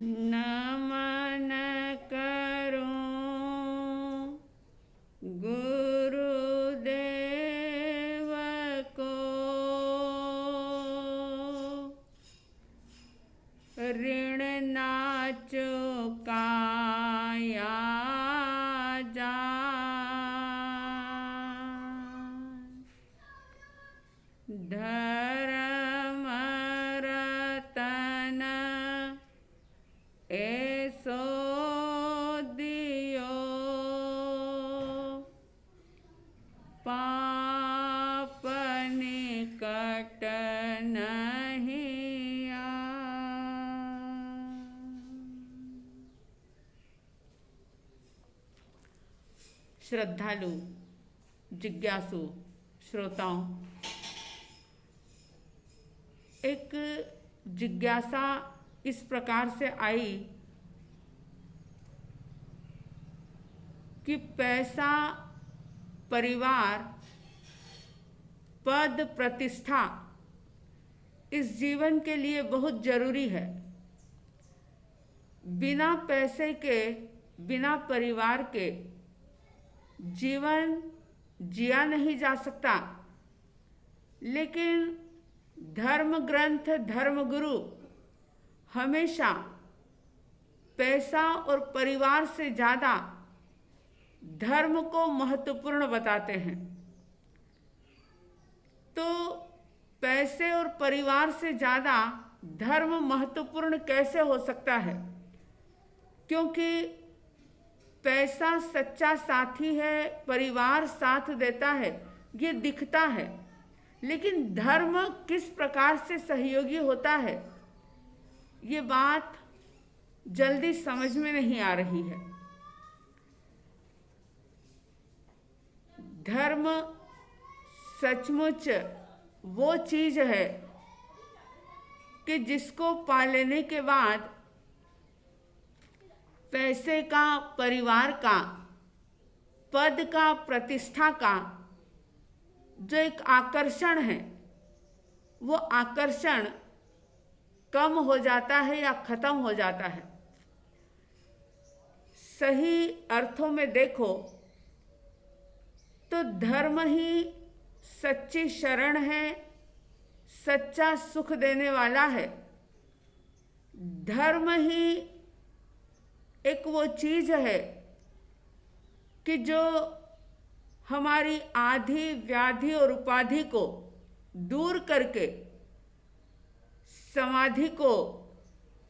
नमन करूं गुरुदेव को, ऋण ना चुकाया जाए। धर्म रतन ऐसो दियो, पाप निकट नहीं आए। श्रद्धालु जिज्ञासु श्रोताओं, एक जिज्ञासा इस प्रकार से आई कि पैसा, परिवार, पद, प्रतिष्ठा इस जीवन के लिए बहुत जरूरी है। बिना पैसे के, बिना परिवार के जीवन जिया नहीं जा सकता। लेकिन धर्म ग्रंथ, धर्म गुरु हमेशा पैसा और परिवार से ज़्यादा धर्म को महत्वपूर्ण बताते हैं। तो पैसे और परिवार से ज़्यादा धर्म महत्वपूर्ण कैसे हो सकता है? क्योंकि पैसा सच्चा साथी है, परिवार साथ देता है, ये दिखता है। लेकिन धर्म किस प्रकार से सहयोगी होता है, ये बात जल्दी समझ में नहीं आ रही है। धर्म सचमुच वो चीज है कि जिसको पा लेने के बाद पैसे का, परिवार का, पद का, प्रतिष्ठा का जो एक आकर्षण है, वो आकर्षण कम हो जाता है या खत्म हो जाता है। सही अर्थों में देखो तो धर्म ही सच्ची शरण है, सच्चा सुख देने वाला है। धर्म ही एक वो चीज है कि जो हमारी आधि, व्याधि और उपाधि को दूर करके समाधि को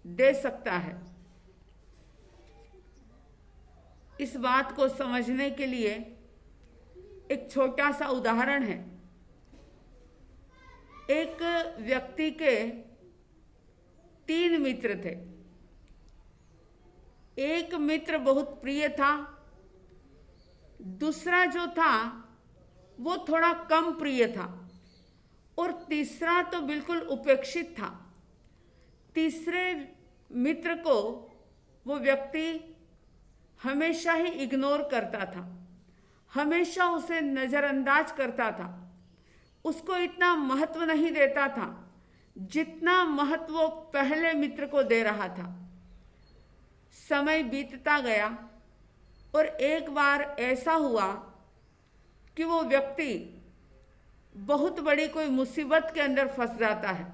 दे सकता है। इस बात को समझने के लिए एक छोटा सा उदाहरण है। एक व्यक्ति के 3 मित्र थे। एक मित्र बहुत प्रिय था, दूसरा जो था वो थोड़ा कम प्रिय था, और तीसरा तो बिल्कुल उपेक्षित था। तीसरे मित्र को वो व्यक्ति हमेशा ही इग्नोर करता था, हमेशा उसे नज़रअंदाज करता था, उसको इतना महत्व नहीं देता था जितना महत्व वो पहले मित्र को दे रहा था। समय बीतता गया और एक बार ऐसा हुआ कि वो व्यक्ति बहुत बड़ी कोई मुसीबत के अंदर फंस जाता है,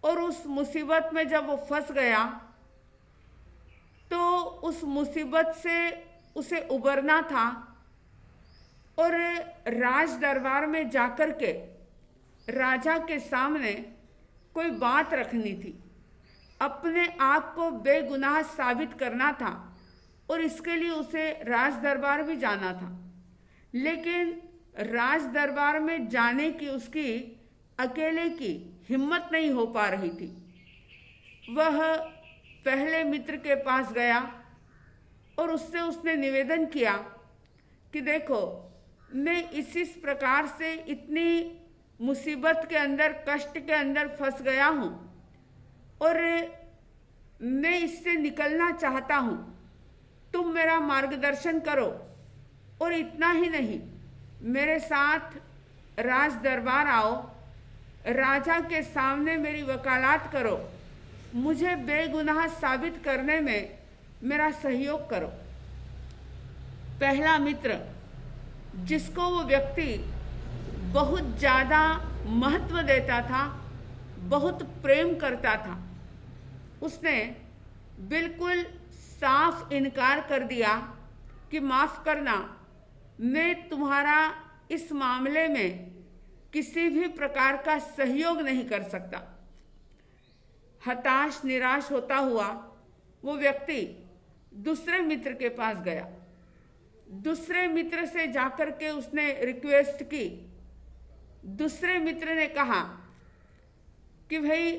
और उस मुसीबत में जब वो फंस गया तो उस मुसीबत से उसे उबरना था, और राज दरबार में जाकर के राजा के सामने कोई बात रखनी थी, अपने आप को बेगुनाह साबित करना था, और इसके लिए उसे राज दरबार भी जाना था। लेकिन राज दरबार में जाने की उसकी अकेले की हिम्मत नहीं हो पा रही थी। वह पहले मित्र के पास गया और उससे उसने निवेदन किया कि देखो, मैं इस प्रकार से इतनी मुसीबत के अंदर, कष्ट के अंदर फंस गया हूँ, और मैं इससे निकलना चाहता हूँ, तुम मेरा मार्गदर्शन करो। और इतना ही नहीं, मेरे साथ राज दरबार आओ, राजा के सामने मेरी वकालत करो मुझे बेगुनाह साबित करने में मेरा सहयोग करो। पहला मित्र, जिसको वो व्यक्ति बहुत ज़्यादा महत्व देता था, बहुत प्रेम करता था, उसने बिल्कुल साफ इनकार कर दिया कि माफ़ करना, मैं तुम्हारा इस मामले में किसी भी प्रकार का सहयोग नहीं कर सकता। हताश निराश होता हुआ वो व्यक्ति दूसरे मित्र के पास गया। दूसरे मित्र से जाकर के उसने रिक्वेस्ट की। दूसरे मित्र ने कहा कि भाई,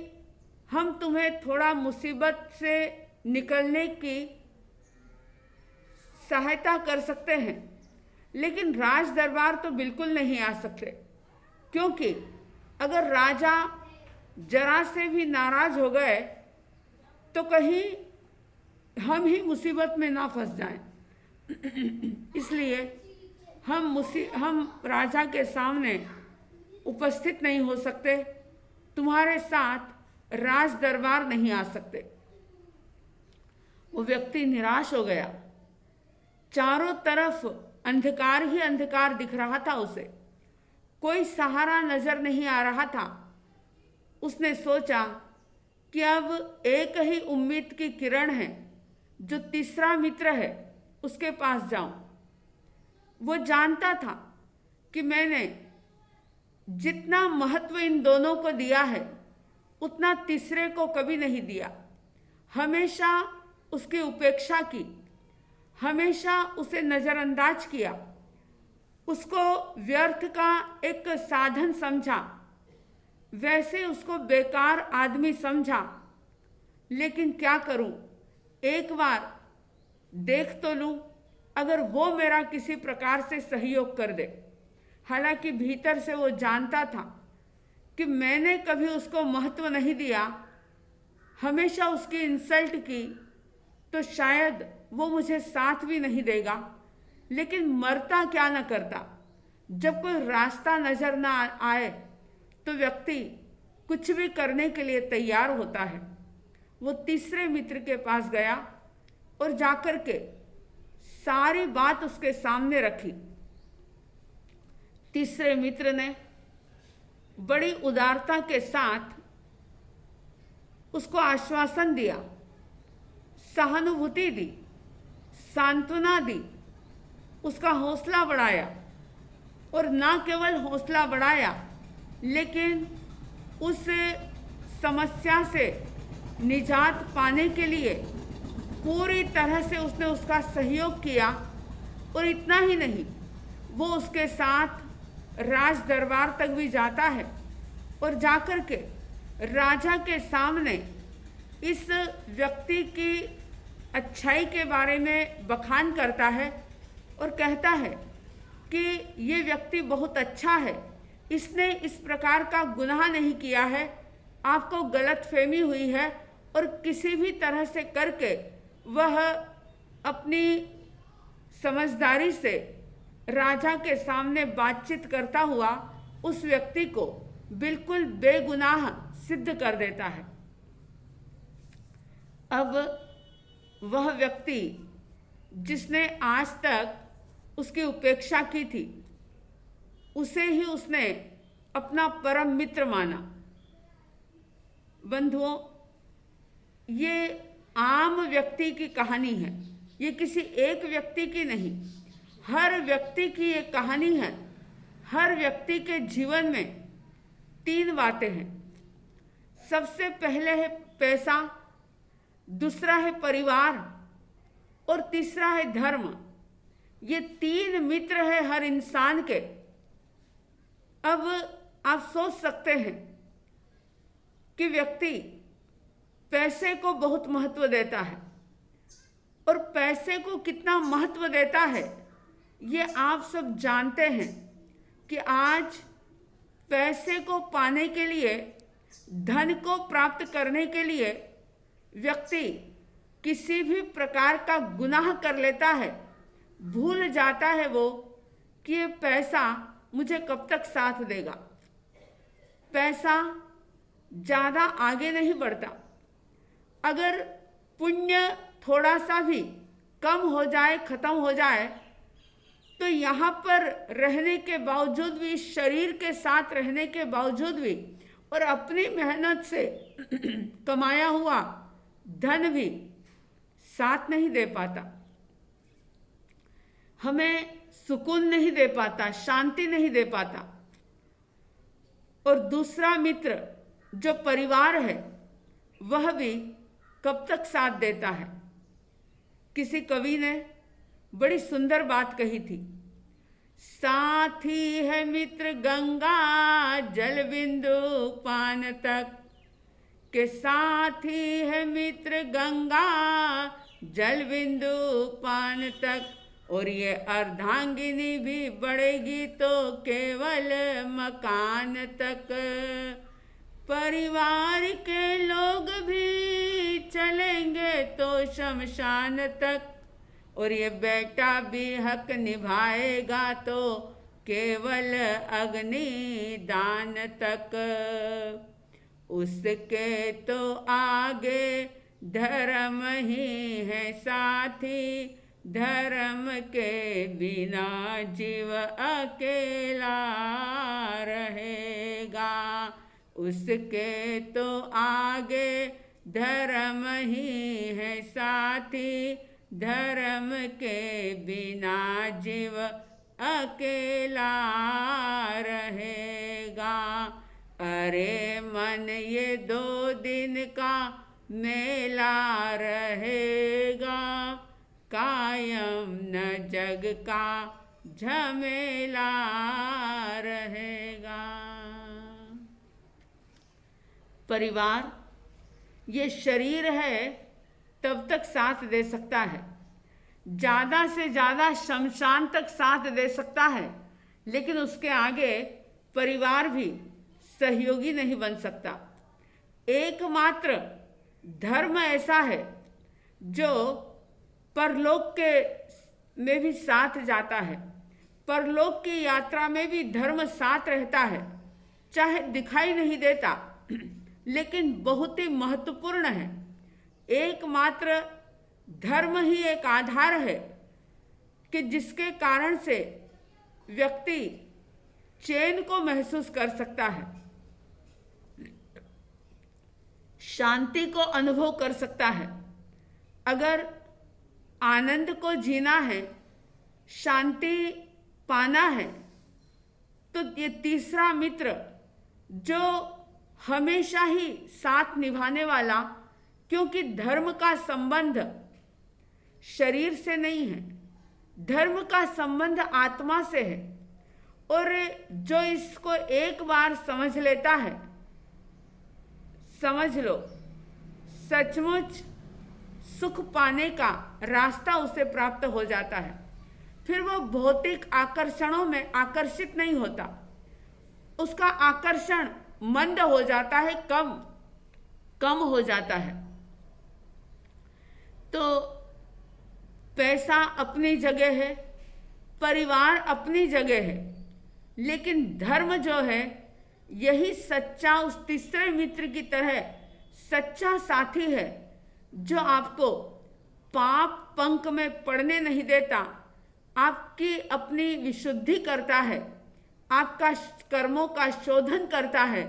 हम तुम्हें थोड़ा मुसीबत से निकलने की सहायता कर सकते हैं, लेकिन राज दरबार तो बिल्कुल नहीं आ सकते, क्योंकि अगर राजा जरा से भी नाराज हो गए तो कहीं हम ही मुसीबत में ना फंस जाएं। इसलिए हम राजा के सामने उपस्थित नहीं हो सकते, तुम्हारे साथ राज दरबार नहीं आ सकते। वो व्यक्ति निराश हो गया। चारों तरफ अंधकार ही अंधकार दिख रहा था उसे, कोई सहारा नजर नहीं आ रहा था। उसने सोचा कि अब एक ही उम्मीद की किरण है, जो तीसरा मित्र है उसके पास जाऊं। वो जानता था कि मैंने जितना महत्व इन दोनों को दिया है उतना तीसरे को कभी नहीं दिया। हमेशा उसकी उपेक्षा की, हमेशा उसे नज़रअंदाज किया, उसको व्यर्थ का एक साधन समझा, वैसे उसको बेकार आदमी समझा। लेकिन क्या करूं, एक बार देख तो लूं, अगर वो मेरा किसी प्रकार से सहयोग कर दे। हालांकि भीतर से वो जानता था कि मैंने कभी उसको महत्व नहीं दिया, हमेशा उसकी इंसल्ट की, तो शायद वो मुझे साथ भी नहीं देगा। लेकिन मरता क्या न करता, जब कोई रास्ता नजर ना आए तो व्यक्ति कुछ भी करने के लिए तैयार होता है। वो तीसरे मित्र के पास गया और जाकर के सारी बात उसके सामने रखी। तीसरे मित्र ने बड़ी उदारता के साथ उसको आश्वासन दिया, सहानुभूति दी, सांत्वना दी, उसका हौसला बढ़ाया। और ना केवल हौसला बढ़ाया, लेकिन उस समस्या से निजात पाने के लिए पूरी तरह से उसने उसका सहयोग किया। और इतना ही नहीं, वो उसके साथ राज दरबार तक भी जाता है और जाकर के राजा के सामने इस व्यक्ति की अच्छाई के बारे में बखान करता है और कहता है कि ये व्यक्ति बहुत अच्छा है, इसने इस प्रकार का गुनाह नहीं किया है, आपको गलतफहमी हुई है। और किसी भी तरह से करके वह अपनी समझदारी से राजा के सामने बातचीत करता हुआ उस व्यक्ति को बिल्कुल बेगुनाह सिद्ध कर देता है। अब वह व्यक्ति जिसने आज तक उसकी उपेक्षा की थी, उसे ही उसने अपना परम मित्र माना। बंधुओं, ये आम व्यक्ति की कहानी है, ये किसी एक व्यक्ति की नहीं, हर व्यक्ति की ये कहानी है। हर व्यक्ति के जीवन में तीन बातें हैं। सबसे पहले है पैसा, दूसरा है परिवार और तीसरा है धर्म। ये तीन मित्र है हर इंसान के। अब आप सोच सकते हैं कि व्यक्ति पैसे को बहुत महत्व देता है, और पैसे को कितना महत्व देता है ये आप सब जानते हैं कि आज पैसे को पाने के लिए, धन को प्राप्त करने के लिए व्यक्ति किसी भी प्रकार का गुनाह कर लेता है। भूल जाता है वो कि ये पैसा मुझे कब तक साथ देगा। पैसा ज़्यादा आगे नहीं बढ़ता। अगर पुण्य थोड़ा सा भी कम हो जाए, खत्म हो जाए, तो यहाँ पर रहने के बावजूद भी, शरीर के साथ रहने के बावजूद भी, और अपनी मेहनत से कमाया हुआ धन भी साथ नहीं दे पाता, हमें सुकून नहीं दे पाता, शांति नहीं दे पाता। और दूसरा मित्र जो परिवार है, वह भी कब तक साथ देता है। किसी कवि ने बड़ी सुंदर बात कही थी, साथी है मित्र गंगा जल बिंदु पान तक, के साथी है मित्र गंगा जल बिंदु पान तक, और ये अर्धांगिनी भी बढ़ेगी तो केवल मकान तक, परिवार के लोग भी चलेंगे तो शमशान तक, और ये बेटा भी हक निभाएगा तो केवल अग्नि दान तक, उसके तो आगे धर्म ही है साथी, धर्म के बिना जीव अकेला रहेगा, उसके तो आगे धर्म ही है साथी, धर्म के बिना जीव अकेला रहेगा। अरे मन ये 2 दिन का मेला रहेगा, कायम न जग का झमेला रहेगा। परिवार ये शरीर है तब तक साथ दे सकता है, ज़्यादा से ज़्यादा शमशान तक साथ दे सकता है, लेकिन उसके आगे परिवार भी सहयोगी नहीं बन सकता। एकमात्र धर्म ऐसा है जो परलोक के में भी साथ जाता है, परलोक की यात्रा में भी धर्म साथ रहता है, चाहे दिखाई नहीं देता लेकिन बहुत ही महत्वपूर्ण है। एकमात्र धर्म ही एक आधार है कि जिसके कारण से व्यक्ति चैन को महसूस कर सकता है, शांति को अनुभव कर सकता है। अगर आनंद को जीना है, शांति पाना है, तो ये तीसरा मित्र जो हमेशा ही साथ निभाने वाला, क्योंकि धर्म का संबंध शरीर से नहीं है, धर्म का संबंध आत्मा से है, और जो इसको एक बार समझ लेता है, समझ लो सचमुच सुख पाने का रास्ता उसे प्राप्त हो जाता है। फिर वो भौतिक आकर्षणों में आकर्षित नहीं होता, उसका आकर्षण मंद हो जाता है, कम हो जाता है। तो पैसा अपनी जगह है, परिवार अपनी जगह है, लेकिन धर्म जो है यही सच्चा, उस तीसरे मित्र की तरह सच्चा साथी है, जो आपको पाप पंख में पड़ने नहीं देता, आपकी अपनी विशुद्धि करता है, आपका कर्मों का शोधन करता है,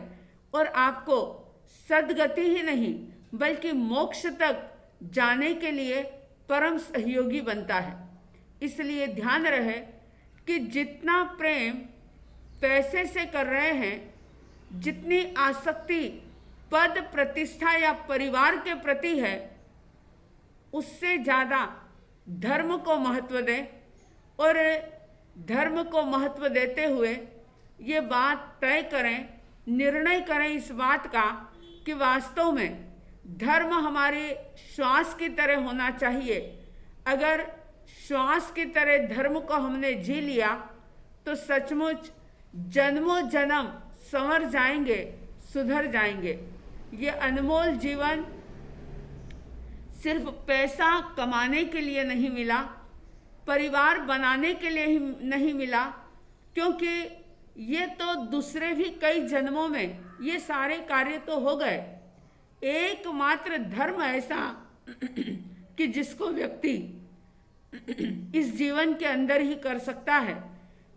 और आपको सद्गति ही नहीं बल्कि मोक्ष तक जाने के लिए परम सहयोगी बनता है। इसलिए ध्यान रहे कि जितना प्रेम पैसे से कर रहे हैं, जितनी आसक्ति पद प्रतिष्ठा या परिवार के प्रति है, उससे ज़्यादा धर्म को महत्व दें, और धर्म को महत्व देते हुए ये बात तय करें, निर्णय करें इस बात का कि वास्तव में धर्म हमारे श्वास की तरह होना चाहिए। अगर श्वास की तरह धर्म को हमने जी लिया तो सचमुच जन्मों जन्म संवर जाएंगे, सुधर जाएंगे। ये अनमोल जीवन सिर्फ पैसा कमाने के लिए नहीं मिला, परिवार बनाने के लिए ही नहीं मिला, क्योंकि ये तो दूसरे भी कई जन्मों में ये सारे कार्य तो हो गए। एकमात्र धर्म ऐसा कि जिसको व्यक्ति इस जीवन के अंदर ही कर सकता है।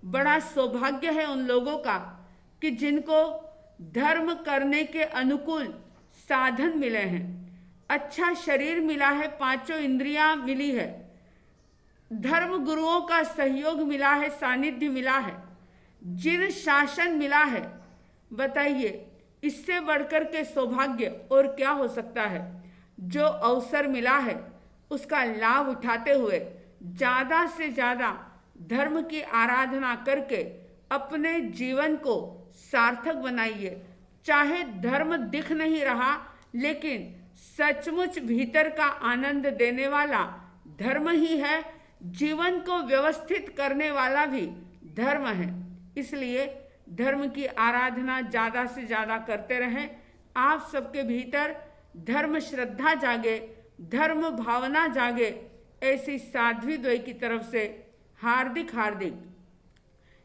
बड़ा सौभाग्य है उन लोगों का कि जिनको धर्म करने के अनुकूल साधन मिले हैं, अच्छा शरीर मिला है, पांचों इंद्रियां मिली है, धर्म गुरुओं का सहयोग मिला है, सानिध्य मिला है, जिन शासन मिला है। बताइए इससे बढ़कर के सौभाग्य और क्या हो सकता है। जो अवसर मिला है उसका लाभ उठाते हुए ज़्यादा से ज़्यादा धर्म की आराधना करके अपने जीवन को सार्थक बनाइए। चाहे धर्म दिख नहीं रहा, लेकिन सचमुच भीतर का आनंद देने वाला धर्म ही है, जीवन को व्यवस्थित करने वाला भी धर्म है। इसलिए धर्म की आराधना ज़्यादा से ज़्यादा करते रहें। आप सबके भीतर धर्म श्रद्धा जागे, धर्म भावना जागे, ऐसी साध्वी द्वय की तरफ से हार्दिक हार्दिक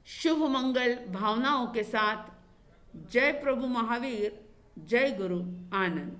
शुभ मंगल भावनाओं के साथ जय प्रभु महावीर, जय गुरु आनंद।